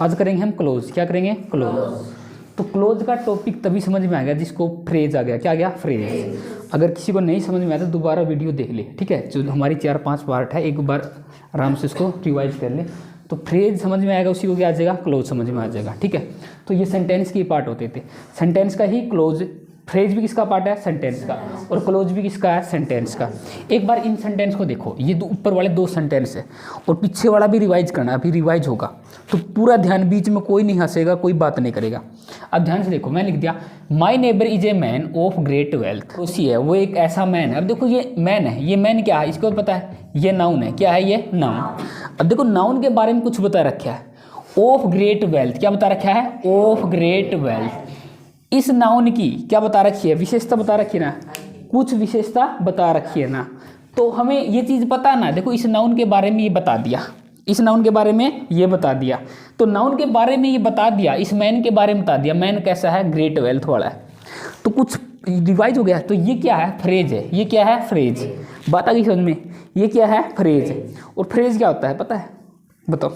आज करेंगे हम क्लोज। क्या करेंगे? क्लोज। तो क्लोज का टॉपिक तभी समझ में आ गया जिसको फ्रेज आ गया। क्या आ गया? फ्रेज। अगर किसी को नहीं समझ में आया तो दोबारा वीडियो देख ले, ठीक है। जो हमारी 4-5 पार्ट है, एक बार आराम से उसको रिवाइज कर ले, तो फ्रेज समझ में आएगा, उसी को क्या आ जाएगा? क्लोज समझ में आ जाएगा, ठीक है। तो ये सेंटेंस के पार्ट होते थे। सेंटेंस का ही क्लोज, फ्रेज भी किसका पार्ट है? सेंटेंस का। और क्लोज भी किसका है? सेंटेंस का। एक बार इन सेंटेंस को देखो, ये ऊपर वाले 2 सेंटेंस है और पीछे वाला भी रिवाइज करना, अभी रिवाइज होगा तो पूरा ध्यान, बीच में कोई नहीं हंसेगा, कोई बात नहीं करेगा। अब ध्यान से देखो, मैं लिख दिया my neighbour is a man of great wealth. उसी है, वो एक ऐसा मैन है। अब देखो ये मैन है, ये मैन क्या है इसको पता है? ये नाउन है। क्या है ये? नाउन। अब देखो नाउन के बारे में कुछ बता रखा है, ऑफ ग्रेट वेल्थ। क्या बता रखा है? Of great wealth. इस नाउन की क्या बता रखी है? विशेषता बता रखी है ना, कुछ विशेषता बता रखी है ना। तो हमें ये चीज़ पता ना, देखो इस नाउन के बारे में ये बता दिया, इस नाउन के बारे में ये बता दिया, तो नाउन के बारे में ये बता दिया, इस मैन के बारे में बता दिया। मैन कैसा है? ग्रेट वेल्थ वाला है। तो कुछ रिवाइज हो गया। तो ये क्या है? फ्रेज है। ये क्या है? फ्रेज। बात आ गई समझ में? ये क्या है? फ्रेज है। और फ्रेज क्या होता है पता है? बताओ।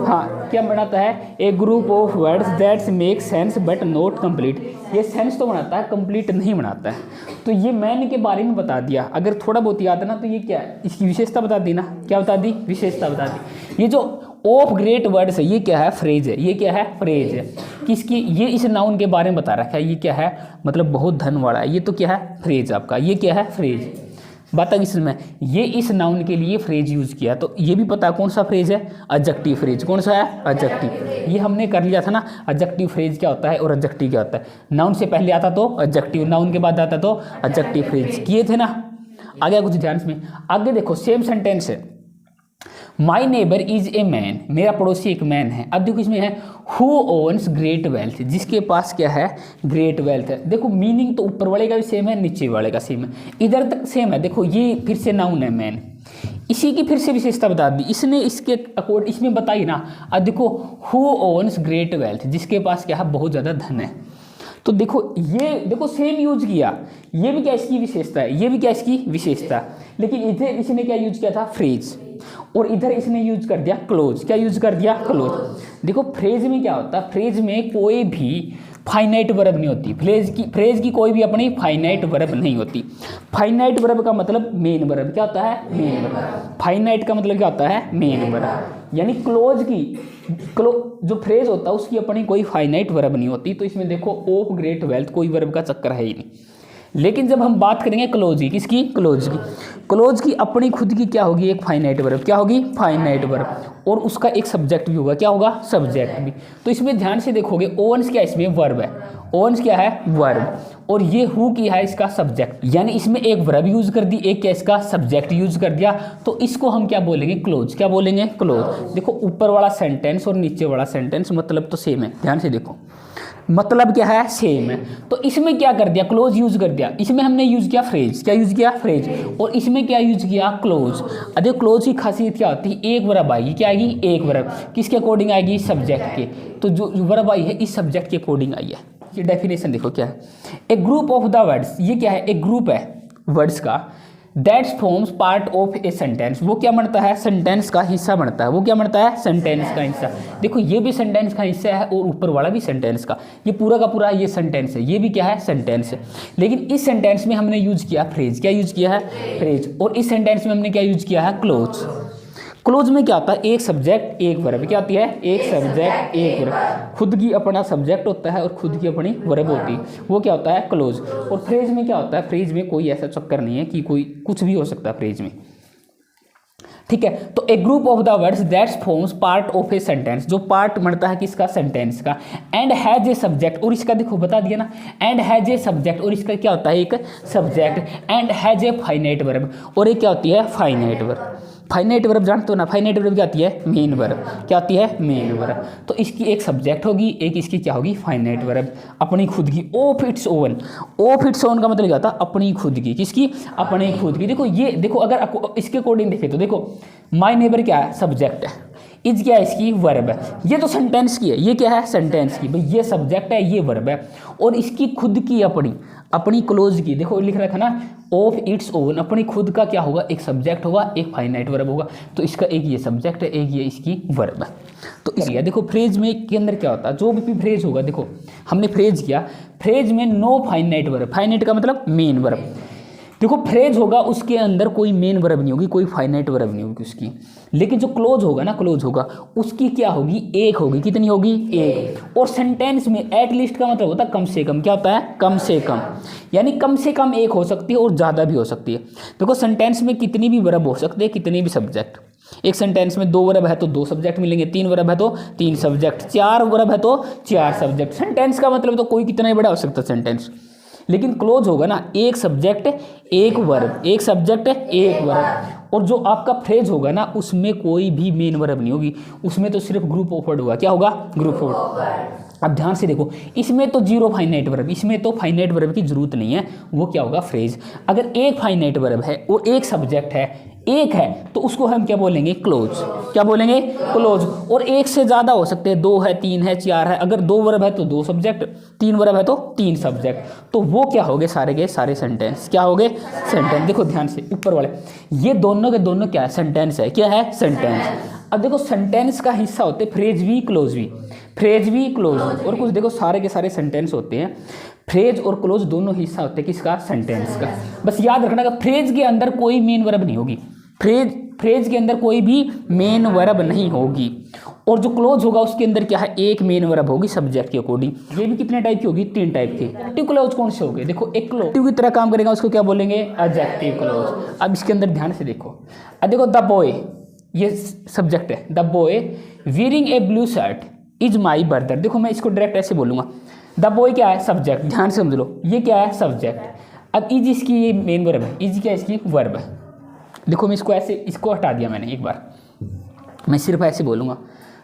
हाँ, क्या बनाता है? A group of words that make sense but not complete. ये सेंस तो बनाता है, कंप्लीट नहीं बनाता है। तो ये मैन के बारे में बता दिया। अगर थोड़ा बहुत याद है ना, तो ये क्या है? इसकी विशेषता बता दी ना। क्या बता दी? विशेषता बता दी। ये जो ऑफ ग्रेट वर्ड्स है, ये क्या है? फ्रेज है। ये क्या है? फ्रेज है। किसकी? ये इस नाउन के बारे में बता रखा है। ये क्या है? मतलब बहुत धन वाला है। ये तो क्या है? फ्रेज आपका। ये क्या है? फ्रेज। बात आ गई समझ में? ये इस नाउन के लिए फ्रेज यूज किया। तो ये भी पता है कौन सा फ्रेज है? Adjective phrase. कौन सा है? एडजेक्टिव। ये हमने कर लिया था ना, एडजेक्टिव फ्रेज क्या होता है और एडजेक्टिव क्या होता है। नाउन से पहले आता तो एडजेक्टिव, नाउन के बाद आता तो एडजेक्टिव फ्रेज। किए थे ना। आ गया कुछ ध्यान में? आगे देखो, सेम सेंटेंस है, my neighbour is a man. मेरा पड़ोसी एक मैन है। अब देखो इसमें है हु ओन्स ग्रेट वेल्थ, जिसके पास क्या है? ग्रेट वेल्थ है। देखो मीनिंग तो ऊपर वाले का भी सेम है, नीचे वाले का सेम है, इधर तक सेम है। देखो ये फिर से नाउन है मैन, इसी की फिर से विशेषता बता दी इसने, इसके अकॉर्डिंग इसमें बताई ना। अब देखो हु ओन्स ग्रेट वेल्थ, जिसके पास क्या है? बहुत ज़्यादा धन है। तो देखो ये देखो सेम यूज किया। ये भी क्या इसकी विशेषता है? ये भी क्या इसकी विशेषता? लेकिन इधर इसने क्या यूज किया था? फ्रेज। और इधर इसने यूज कर दिया क्लोज। क्या यूज कर दिया? क्लोज। देखो फ्रेज में क्या होता है? फ्रेज में कोई भी फाइनाइट वर्ब नहीं होती। फ्रेज की कोई भी अपनी फाइनाइट वर्ब नहीं होती। फाइनाइट वर्ब का मतलब मेन वर्ब। क्या होता है? Main verb. फाइनाइट का मतलब क्या होता है? Main verb. यानी क्लोज की जो फ्रेज होता है उसकी अपनी कोई फाइनाइट वर्ब नहीं होती। तो इसमें देखो ऑफ ग्रेट वेल्थ, कोई वर्ब का चक्कर है ही नहीं। लेकिन जब हम बात करेंगे क्लोज की, किसकी? क्लोज की। क्लोज की अपनी खुद की क्या होगी? एक फाइनाइट वर्ब। क्या होगी? Finite verb. और उसका एक सब्जेक्ट भी होगा। क्या होगा? सब्जेक्ट भी। तो इसमें ध्यान से देखोगे, ओवंस क्या इसमें? वर्ब है। ओवंस क्या है? वर्ब। और ये हु की है इसका सब्जेक्ट, यानी इसमें एक वर्ब यूज कर दी, एक क्या इसका सब्जेक्ट यूज कर दिया। तो इसको हम क्या बोलेंगे? क्लोज। क्या बोलेंगे? क्लोज। देखो ऊपर वाला सेंटेंस और नीचे वाला सेंटेंस मतलब तो सेम है। ध्यान से देखो, मतलब क्या है? सेम है। तो इसमें क्या कर दिया? क्लोज यूज कर दिया। इसमें हमने यूज किया फ्रेज। क्या यूज किया? फ्रेज। और इसमें क्या यूज किया? क्लोज। अरे क्लोज की खासियत क्या होती है? एक वर्ब आएगी। क्या आएगी? एक वर्ब। किसके अकॉर्डिंग आएगी? सब्जेक्ट के। तो जो वर्ब आई है इस सब्जेक्ट के अकॉर्डिंग आई है। ये डेफिनेशन देखो क्या है? A group of the words. ये क्या है? एक ग्रुप है वर्ड्स का, that forms part of a sentence. वो क्या बनता है? सेंटेंस का हिस्सा बनता है। वो क्या बनता है? सेंटेंस का हिस्सा। देखो ये भी सेंटेंस का हिस्सा है और ऊपर वाला भी सेंटेंस का। ये पूरा का पूरा ये सेंटेंस है। ये भी क्या है? सेंटेंस है। लेकिन इस सेंटेंस में हमने यूज किया फ्रेज। क्या यूज किया है? फ्रेज। और इस सेंटेंस में हमने क्या यूज किया है? क्लोज। क्लोज में क्या होता है? एक सब्जेक्ट एक वर्ब। क्या होती है? एक सब्जेक्ट एक वर्ब। खुद की अपना सब्जेक्ट होता है और खुद की अपनी वर्ब होती है। वो क्या होता है? क्लोज। और फ्रेज में क्या होता है? फ्रेज में कोई ऐसा चक्कर नहीं है कि कोई कुछ भी हो सकता है फ्रेज में। ठीक है। तो a group of the words that forms part of a sentence, जो पार्ट बनता है किसका? सेंटेंस का। And has a subject. और इसका देखो बता दिया ना, एंड हैज ए सब्जेक्ट। और इसका क्या होता है? एक subject. And has a finite verb. और ये क्या होती है? Finite verb. फाइनाइट वर्ब जानते हो ना? फाइनाइट वर्ब क्या आती है? Main verb. क्या आती है? Main verb. तो इसकी एक सब्जेक्ट होगी, एक इसकी क्या होगी? Finite verb. अपनी खुद की। Of its own. Of its own का मतलब क्या होता है? अपनी खुद की। किसकी? अपनी खुद की। देखो ये देखो, अगर इसके अकॉर्डिंग देखें तो देखो माय नेबर क्या है? सब्जेक्ट है। इज क्या है? इसकी वर्ब है। ये तो सेंटेंस की है। ये क्या है? सेंटेंस की। भाई ये सब्जेक्ट है, ये वर्ब है। और इसकी खुद की अपनी क्लोज की। देखो लिख रखा ना, ऑफ इट्स ओन। अपनी खुद का क्या होगा? एक सब्जेक्ट होगा, एक फाइनाइट वर्ब होगा। तो इसका एक ये सब्जेक्ट है, एक ये इसकी वर्ब है। तो तो इसलिए देखो फ्रेज में के अंदर क्या होता है, जो भी फ्रेज होगा, देखो हमने फ्रेज किया, फ्रेज में नो फाइनाइट वर्ब, फाइनाइट का मतलब मेन वर्ब। देखो फ्रेज होगा उसके अंदर कोई मेन वर्ब नहीं होगी, कोई फाइनाइट वर्ब नहीं होगी उसकी। लेकिन जो क्लोज होगा ना, क्लोज होगा उसकी क्या होगी, एक होगी। कितनी होगी, एक। और सेंटेंस में एट लीस्ट का मतलब होता है कम से कम। क्या होता है, कम से कम, यानी कम से कम एक हो सकती है और ज़्यादा भी हो सकती है। देखो सेंटेंस में कितनी भी वर्ब हो सकते हैं, कितने भी सब्जेक्ट। एक सेंटेंस में 2 वर्ब है तो 2 सब्जेक्ट मिलेंगे, 3 वर्ब है तो 3 सब्जेक्ट, 4 वर्ब है तो 4 सब्जेक्ट। सेंटेंस का मतलब तो कोई कितना ही बड़ा हो सकता है सेंटेंस। लेकिन क्लोज होगा ना, एक सब्जेक्ट एक वर्ब, एक सब्जेक्ट एक वर्ब। और जो आपका फ्रेज होगा ना उसमें कोई भी मेन वर्ब नहीं होगी, उसमें तो सिर्फ ग्रुप ऑफ वर्ड होगा। क्या होगा, ग्रुप ऑफ वर्ड। अब ध्यान से देखो, इसमें तो 0 फाइनाइट वर्ब, इसमें तो फाइनाइट वर्ब की जरूरत नहीं है, वो क्या होगा, फ्रेज। अगर एक फाइनाइट वर्ब है और एक सब्जेक्ट है, एक है, तो उसको हम क्या बोलेंगे, क्लोज। क्या बोलेंगे, क्लोज। और एक से ज़्यादा हो सकते हैं, 2 है, 3 है, 4 है। अगर 2 वर्ब है तो 2 सब्जेक्ट, 3 वर्ब है तो 3 सब्जेक्ट। तो वो क्या हो गए, सारे के सारे सेंटेंस। क्या हो गए, सेंटेंस। देखो ध्यान से ऊपर वाले, ये दोनों के दोनों क्या है, सेंटेंस है। क्या है, सेंटेंस। अब देखो सेंटेंस का हिस्सा होते हैं फ्रेज भी, क्लोज भी, फ्रेज भी, क्लोज भी। और कुछ देखो सारे के सारे सेंटेंस होते हैं, फ्रेज और क्लोज दोनों हिस्सा होते हैं किसका, सेंटेंस का। बस याद रखना कि फ्रेज के अंदर कोई मेन वर्ब नहीं होगी, फ्रेज के अंदर कोई भी मेन वर्ब नहीं होगी। और जो क्लोज होगा उसके अंदर क्या है, एक मेन वर्ब होगी सब्जेक्ट के अकॉर्डिंग। ये भी कितने टाइप की होगी, 3 टाइप की। एक्टिव क्लोज कौन से होंगे, देखो एक क्लोज की तरह काम करेगा, उसको क्या बोलेंगे, एडजेक्टिव क्लोज। अब इसके अंदर ध्यान से देखो, अब देखो द बॉय, ये सब्जेक्ट है, the boy wearing A blue shirt is my brother. देखो मैं इसको डायरेक्ट ऐसे बोलूंगा, द बॉय क्या है, सब्जेक्ट। ध्यान से समझ लो, ये क्या है, सब्जेक्ट। अब इज इसकी ये मेन वर्ब है, इज क्या इसकी वर्ब है। देखो मैं इसको ऐसे, इसको हटा दिया मैंने एक बार, मैं सिर्फ ऐसे बोलूँगा,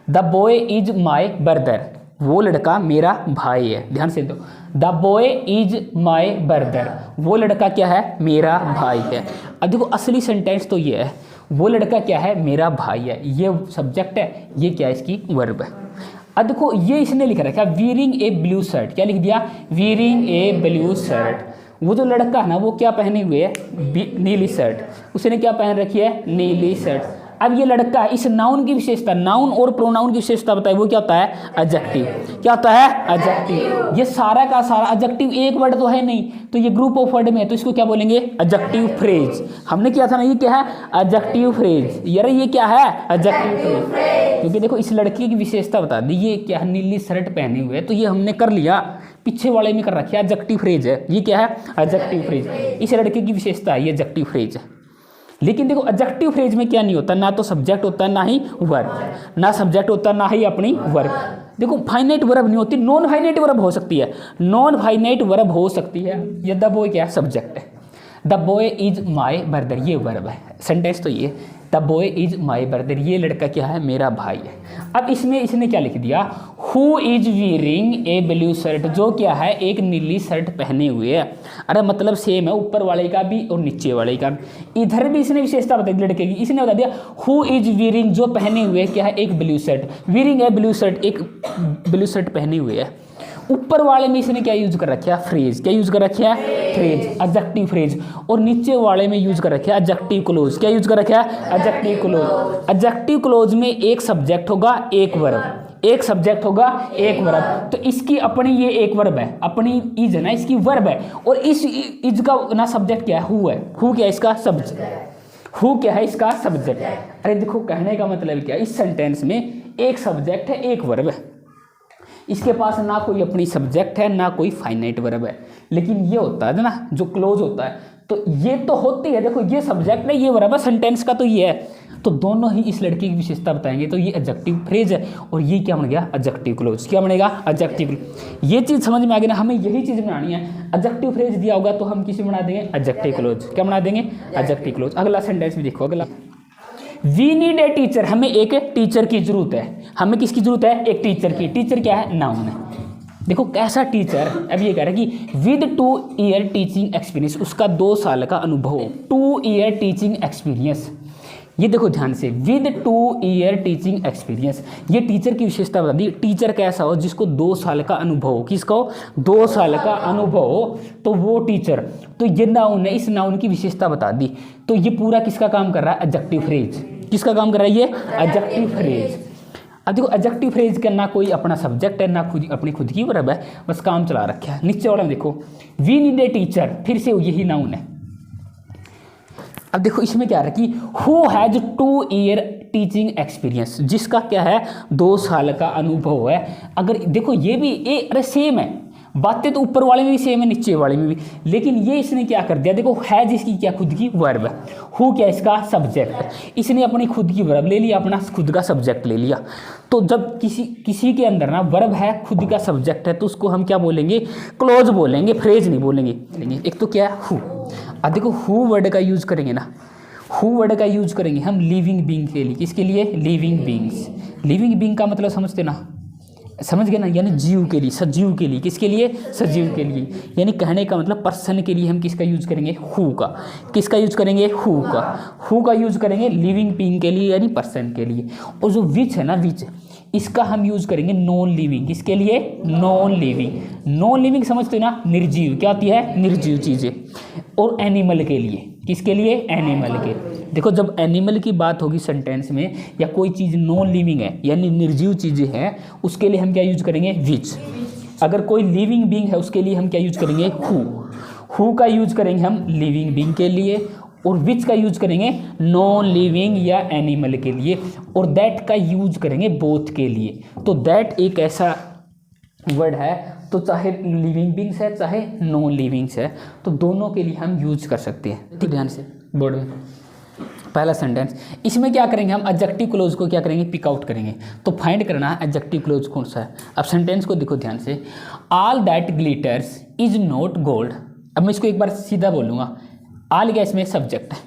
the boy is my brother, वो लड़का मेरा भाई है। ध्यान से दो, the boy is my brother, वो लड़का क्या है, मेरा भाई है। अब देखो असली सेंटेंस तो ये है, वो लड़का क्या है, मेरा भाई है, ये सब्जेक्ट है, ये क्या है, इसकी वर्ब है। अब देखो ये इसने लिख रखा है वीयरिंग ए ब्लू शर्ट, क्या लिख दिया, वीयरिंग ए ब्लू शर्ट। वो जो लड़का है ना वो क्या पहने हुए है, नीली शर्ट, उसने क्या पहन रखी है, नीली शर्ट। अब ये लड़का है, इस नाउन की विशेषता, नाउन और प्रोनाउन की विशेषता बताए, वो क्या होता है, एडजेक्टिव। क्या होता है, एडजेक्टिव। ये सारा का सारा एडजेक्टिव, एक वर्ड तो है नहीं, तो ये ग्रुप ऑफ वर्ड में है, तो इसको क्या बोलेंगे, एडजेक्टिव फ्रेज। हमने किया था ना, ये क्या है, एडजेक्टिव फ्रेज। यार ये क्या है, एडजेक्टिव फ्रेज। क्योंकि देखो इस लड़की की विशेषता बता दी, ये क्या है, नीली शर्ट पहने हुए है, तो ये हमने कर लिया, पीछे वाले में कर रखा है, एडजेक्टिव फ्रेज है। ये क्या है, एडजेक्टिव फ्रेज। इस लड़के की विशेषता है, ये एडजेक्टिव फ्रेज है। लेकिन देखो एडजेक्टिव फ्रेज में क्या नहीं होता, ना तो सब्जेक्ट होता है, ना ही वर्ब, ना सब्जेक्ट होता है, ना ही अपनी वर्ब। देखो फाइनाइट वर्ब नहीं होती, नॉन फाइनाइट वर्ब हो सकती है, नॉन फाइनाइट वर्ब हो सकती है। ये द बॉय क्या है, सब्जेक्ट है, the boy is my brother, ये वर्ब है। सेंटेंस तो ये, the boy is my brother, ये लड़का क्या है, मेरा भाई है। अब इसमें इसने क्या लिख दिया, who is wearing A blue shirt, जो क्या है, एक नीली शर्ट पहने हुए है। अरे मतलब सेम है, ऊपर वाले का भी और नीचे वाले का। इधर भी इसने विशेषता बताई लड़के की, इसने बता दिया हु इज वीयरिंग, जो पहने हुए क्या है, एक ब्लू शर्ट, वीयरिंग ए ब्लू शर्ट, एक ब्लू शर्ट पहने हुए है। ऊपर वाले में इसने क्या यूज कर रखा है, फ्रेज। क्या यूज कर रखा है, फ्रेज, एडजेक्टिव फ्रेज। और नीचे वाले में यूज कर रखा है एडजेक्टिव क्लोज। क्या यूज कर रखा है, एडजेक्टिव क्लोज। एडजेक्टिव क्लोज में एक सब्जेक्ट होगा, एक वर्ब, एक सब्जेक्ट होगा, एक वर्ब। तो इसकी अपनी ये एक वर्ब है, अपनी इज है ना, इसकी वर्ब है। और इस इज का ना सब्जेक्ट क्या है, हु है। हु क्या है, इसका सब्जेक्ट। हु क्या है, इसका सब्जेक्ट। अरे देखो कहने का मतलब क्या है, इस सेंटेंस में एक सब्जेक्ट है, एक वर्ब है। इसके पास ना कोई अपनी सब्जेक्ट है, ना कोई फाइनाइट वर्ब है। लेकिन ये होता है ना जो क्लोज होता है, तो ये तो होती है, देखो ये सब्जेक्ट है, ये वर्ब है, सेंटेंस का तो ये है। तो दोनों ही इस लड़की की विशेषता बताएंगे। तो ये एडजेक्टिव फ्रेज है और ये क्या बन गया, एडजेक्टिव क्लोज। क्या बनेगा, एडजेक्टिव। ये चीज़ समझ में आ गई ना, हमें यही चीज़ बनानी है। एडजेक्टिव फ्रेज दिया होगा तो हम किसी बना देंगे, एडजेक्टिव क्लोज। क्या बना देंगे, एडजेक्टिव क्लोज। अगला सेंटेंस भी देखो, अगला, वी नीड ए टीचर, हमें एक टीचर की जरूरत है। हमें किसकी जरूरत है, एक टीचर की। टीचर क्या है, नाउन है। देखो कैसा टीचर, अब ये कह रहा है कि विद 2 ईयर टीचिंग एक्सपीरियंस, उसका 2 साल का अनुभव, 2 ईयर टीचिंग एक्सपीरियंस। ये देखो ध्यान से, विद 2 ईयर टीचिंग एक्सपीरियंस, ये टीचर की विशेषता बता दी। टीचर कैसा हो, जिसको 2 साल का अनुभव हो। किसका हो, 2 साल का अनुभव हो, तो वो टीचर। तो ये नाउन है, इस नाउन की विशेषता बता दी। तो ये पूरा किसका काम कर रहा है, एडजेक्टिव फ्रेज। किसका काम कर रहा है ये, एडजेक्टिव फ्रेज। अब देखो एडजेक्टिव फ्रेज का ना कोई अपना सब्जेक्ट है ना अपनी खुद की वर्ब है, बस काम चला रखा है। नीचे वाला में देखो वी नीड ए टीचर, फिर से यही नाउन है। अब देखो इसमें क्या है कि who has 2 year teaching experience, जिसका क्या है 2 साल का अनुभव है। अगर देखो ये भी अरे सेम है, बातें तो ऊपर वाले में भी सेम है नीचे वाले में भी, लेकिन ये इसने क्या कर दिया, देखो हैज इसकी क्या खुद की वर्ब है, हु क्या इसका सब्जेक्ट, इसने अपनी खुद की वर्ब ले लिया, अपना खुद का सब्जेक्ट ले लिया। तो जब किसी के अंदर ना वर्ब है खुद का सब्जेक्ट है तो उसको हम क्या बोलेंगे, क्लोज बोलेंगे, फ्रेज नहीं बोलेंगे। एक तो क्या है हु, अब देखो हु वर्ड का यूज करेंगे ना, हु वर्ड का यूज करेंगे हम लिविंग बीइंग के लिए। किसके लिए, लिविंग बीइंग्स। लिविंग बीइंग का मतलब समझते ना, समझ गए ना, यानी जीव के लिए, सजीव के लिए। किसके लिए, सजीव के लिए। यानी कहने का मतलब पर्सन के लिए हम किसका यूज करेंगे, हु का। किसका यूज करेंगे, हु का। हु का यूज करेंगे लिविंग बीइंग के लिए यानी पर्सन के लिए। और जो विच है ना, विच, इसका हम यूज करेंगे नॉन लिविंग। किसके लिए, नॉन लिविंग। नॉन लिविंग समझते हो ना, निर्जीव। क्या होती है, निर्जीव चीजें। और एनिमल के लिए, किसके लिए, एनिमल के। देखो जब एनिमल की बात होगी सेंटेंस में, या कोई चीज़ नॉन लिविंग है यानी निर्जीव चीज़ें हैं, उसके लिए हम क्या यूज करेंगे, विच। अगर कोई लिविंग बीइंग है उसके लिए हम क्या यूज करेंगे, हु। हु का यूज करेंगे हम लिविंग बीइंग के लिए, और विच का यूज करेंगे नॉन लिविंग या एनिमल के लिए, और दैट का यूज करेंगे बोथ के लिए। तो दैट एक ऐसा वर्ड है, तो चाहे लिविंग बीइंग्स है चाहे नॉन लिविंग्स है, तो दोनों के लिए हम यूज कर सकते हैं। ठीक, ध्यान से बोर्ड में पहला सेंटेंस, इसमें क्या करेंगे हम, एडजेक्टिव क्लोज को क्या करेंगे, पिक आउट करेंगे। तो फाइंड करना है एडजेक्टिव क्लोज कौन सा है। अब सेंटेंस को देखो ध्यान से, all that glitters is not gold. अब मैं इसको एक बार सीधा बोलूँगा, ऑल क्या इसमें सब्जेक्ट है,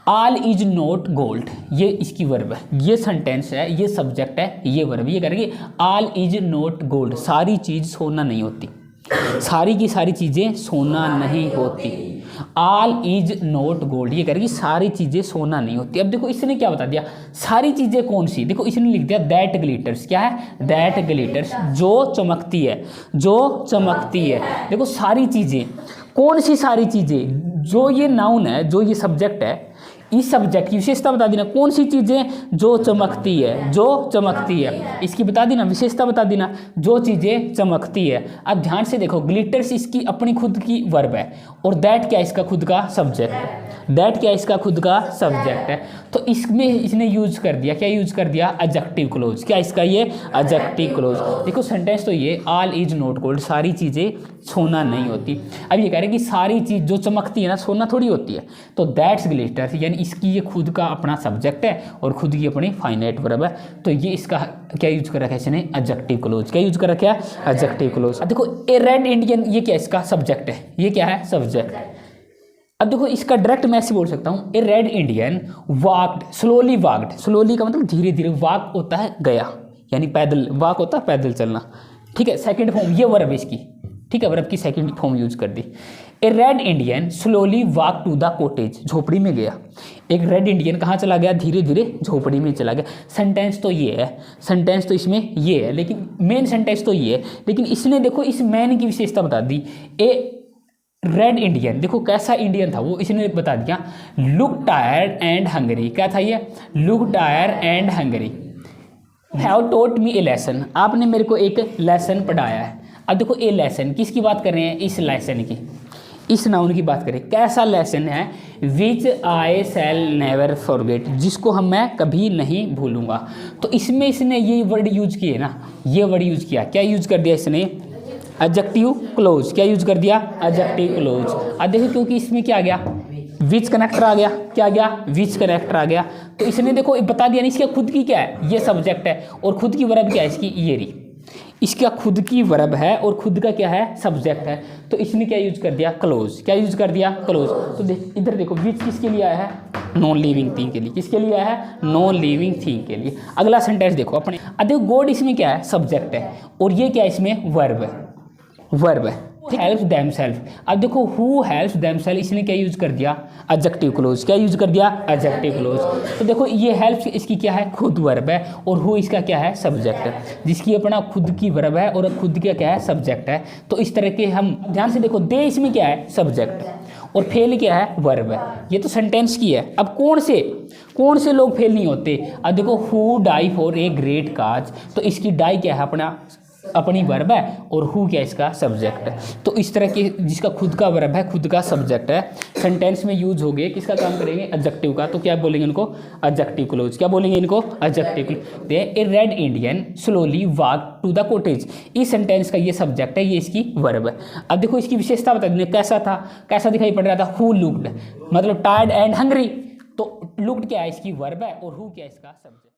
ऑल इज नॉट गोल्ड ये इसकी वर्ब है, ये सेंटेंस है, ये सब्जेक्ट है, ये वर्ब। ये करेंगे ऑल इज नॉट गोल्ड, सारी चीज़ सोना नहीं होती, सारी की सारी चीज़ें सोना नहीं होती। ऑल इज नॉट गोल्ड, ये करेगी सारी चीज़ें सोना नहीं होती। अब देखो इसने क्या बता दिया, सारी चीज़ें कौन सी, देखो इसने लिख दिया दैट ग्लिटर्स। क्या है, दैट ग्लिटर्स, जो चमकती है, जो चमकती है। देखो सारी चीज़ें, कौन सी सारी चीज़ें, जो ये नाउन है, जो ये सब्जेक्ट है, इस सब्जेक्ट की विशेषता बता देना, कौन सी चीज़ें जो चमकती है, जो चमकती है, इसकी बता देना, विशेषता बता देना, जो चीज़ें चमकती है। अब ध्यान से देखो, ग्लिटर्स इसकी अपनी खुद की वर्ब है, और दैट क्या इसका खुद का सब्जेक्ट है, दैट क्या इसका खुद का सब्जेक्ट है। तो इसमें इसने यूज कर दिया, क्या यूज कर दिया, एडजेक्टिव क्लोज। क्या इसका, ये एडजेक्टिव क्लोज। देखो सेंटेंस तो ये, ऑल इज नॉट गोल्ड, सारी चीज़ें सोना नहीं होती। अब ये कह रहे हैं कि सारी चीज़ जो चमकती है ना, सोना थोड़ी होती है। तो दैट्स ग्लिटर्स, यानी इसकी ये खुद का अपना सब्जेक्ट है और खुद की अपनी फाइनाइट वर्ब है। तो ये इसका क्या यूज कर रखा है इसने, एडजेक्टिव क्लोज। क्या यूज कर रखा है, एडजेक्टिव क्लोज। अब देखो ए रेड इंडियन, ये क्या इसका सब्जेक्ट है, ये क्या है, सब्जेक्ट। अब देखो इसका डायरेक्ट मैं ऐसे बोल सकता हूँ, a red Indian walked slowly, walked slowly का मतलब धीरे धीरे, वाक होता है गया, यानी पैदल, वाक होता है पैदल चलना। ठीक है, सेकंड फॉर्म ये वर्ब है इसकी। ठीक है, वर्ब की सेकंड फॉर्म यूज कर दी। A red Indian slowly walk to the cottage, झोपड़ी में गया। एक रेड इंडियन कहाँ चला गया, धीरे धीरे झोपड़ी में चला गया। सेंटेंस तो ये है, सेंटेंस तो इसमें ये है, लेकिन मेन सेंटेंस तो ये है, लेकिन इसने देखो इस मैन की विशेषता बता दी। ए रेड इंडियन, देखो कैसा इंडियन था वो, इसने बता दिया लुक टायर्ड एंड हंगरी। क्या था ये, look tired and hungry. Have taught me a lesson, आपने मेरे को एक लेसन पढ़ाया है। अब देखो ए लेसन, किसकी बात कर रहे हैं, इस लेसन की, इस नाउन की बात करें। कैसा लेसन है, विच आई शैल नेवर फॉरगेट, जिसको मैं कभी नहीं भूलूंगा। तो इसमें इसने ये वर्ड यूज किए ना, ये वर्ड यूज किया। क्या यूज कर दिया इसने, एडजेक्टिव क्लोज। क्या यूज कर दिया, एडजेक्टिव क्लोज। अब देखो क्योंकि इसमें क्या आ गया, विच कनेक्टर आ गया। क्या आ गया, विच कनेक्टर आ गया। तो इसने देखो बता दिया नहीं, इसका खुद की क्या है, ये सब्जेक्ट है, और खुद की वर्ब क्या है इसकी, ये रही। इसका खुद की वर्ब है और खुद का क्या है, सब्जेक्ट है। तो इसने क्या यूज कर दिया, क्लोज। क्या यूज कर दिया, क्लोज। तो इधर देखो विच किसके लिए आया है, नॉन लिविंग थिंग के लिए। किसके लिए आया है, नॉन लिविंग थिंग के लिए। अगला सेंटेंस देखो अपने, अब देखो गॉड इसमें क्या है, सब्जेक्ट है, और ये क्या है इसमें, वर्ब है, वर्ब है। Help themselves. अब देखो हु हेल्प्स देमसेल्फ, इसने क्या यूज कर दिया, एडजेक्टिव क्लोज। क्या यूज कर दिया, एडजेक्टिव क्लोज। तो देखो ये हेल्प इसकी क्या है, खुद वर्ब है, और हु इसका क्या है, सब्जेक्ट है, जिसकी अपना खुद की वर्ब है और खुद का क्या है, सब्जेक्ट है। तो इस तरह के हम ध्यान से देखो, दे इसमें क्या है, सब्जेक्ट, और फेल क्या है, वर्ब है। ये तो सेंटेंस की है। अब कौन से लोग फेल नहीं होते? अब देखो, who die for a great cause, तो इसकी डाई क्या है, अपनी वर्ब है, और हु क्या इसका सब्जेक्ट है। तो इस तरह की जिसका खुद का वर्ब है, खुद का सब्जेक्ट है, सेंटेंस में यूज हो गए, किसका काम करेंगे, एडजेक्टिव का। तो क्या बोलेंगे इनको, एडजेक्टिव क्लोज। क्या बोलेंगे इनको, adjective close. A red Indian slowly walk to the cottage, इस सेंटेंस का ये सब्जेक्ट है, ये इसकी वर्ब है। अब देखो इसकी विशेषता बता देंगे, कैसा था, कैसा दिखाई पड़ रहा था, हु लुक्ड, मतलब टायर्ड एंड हंग्री। तो लुक्ड क्या है, इसकी वर्ब है, और हु क्या है, इसका सब्जेक्ट।